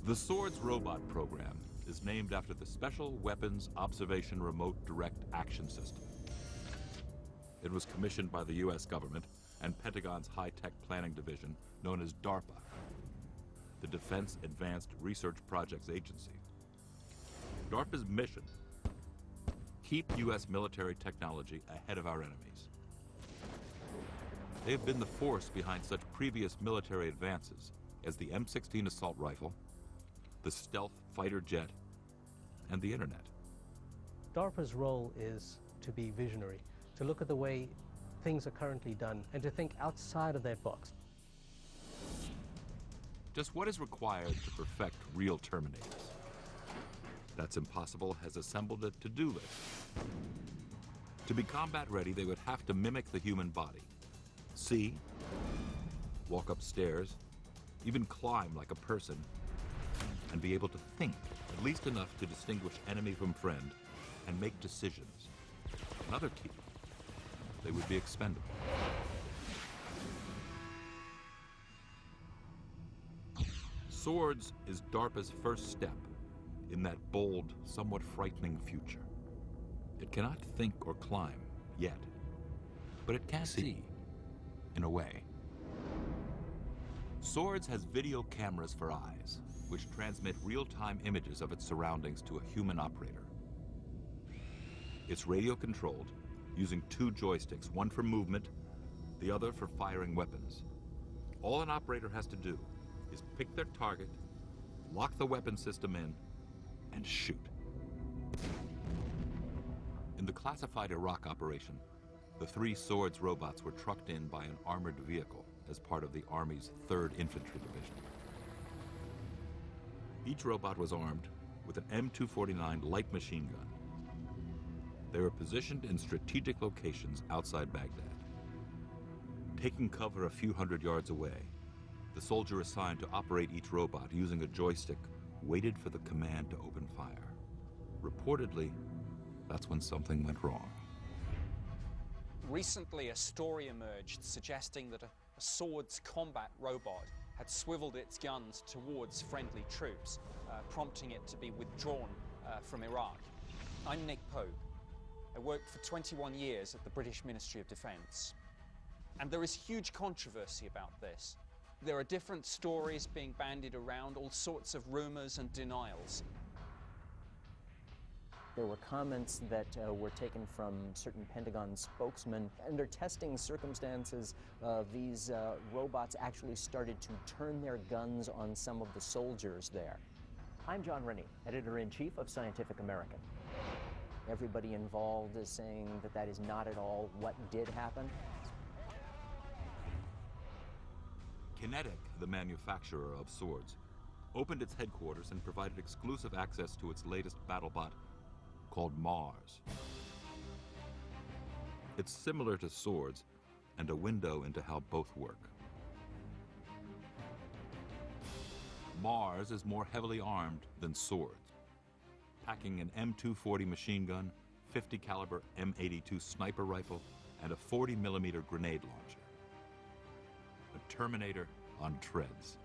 The Swords robot program is named after the Special Weapons Observation Remote Direct Action System. It was commissioned by the U.S. government and Pentagon's high-tech planning division known as DARPA, the Defense Advanced Research Projects Agency. DARPA's mission: keep U.S. military technology ahead of our enemies. They have been the force behind such previous military advances as the M16 assault rifle, the stealth fighter jet, and the internet. DARPA's role is to be visionary, to look at the way things are currently done and to think outside of that box. Just what is required to perfect real Terminators? That's Impossible has assembled a to-do list. To be combat ready, they would have to mimic the human body. See, walk up stairs, even climb like a person, and be able to think, at least enough to distinguish enemy from friend and make decisions. Another key: they would be expendable. Swords is DARPA's first step in that bold, somewhat frightening future. It cannot think or climb yet, but it can see, in a way. Swords has video cameras for eyes, which transmit real-time images of its surroundings to a human operator. It's radio-controlled, using two joysticks, one for movement, the other for firing weapons. All an operator has to do is pick their target, lock the weapon system in, and shoot. In the classified Iraq operation, the 3 Swords robots were trucked in by an armored vehicle as part of the Army's 3rd Infantry Division. Each robot was armed with an M249 light machine gun. They were positioned in strategic locations outside Baghdad. Taking cover a few hundred yards away, the soldier assigned to operate each robot using a joystick waited for the command to open fire. Reportedly, that's when something went wrong. Recently, a story emerged suggesting that a Swords combat robot had swiveled its guns towards friendly troops, prompting it to be withdrawn from Iraq. I'm Nick Pope. I worked for 21 years at the British Ministry of Defence. And there is huge controversy about this. There are different stories being bandied around, all sorts of rumours and denials. There were comments that were taken from certain Pentagon spokesmen. Under testing circumstances, these robots actually started to turn their guns on some of the soldiers there. I'm John Rennie, Editor-in-Chief of Scientific American. Everybody involved is saying that that is not at all what did happen. Kinetic, the manufacturer of Swords, opened its headquarters and provided exclusive access to its latest battlebot, called Mars. It's similar to Swords and a window into how both work. Mars is more heavily armed than Swords, packing an M240 machine gun, 50 caliber M82 sniper rifle, and a 40mm grenade launcher. A Terminator on treads.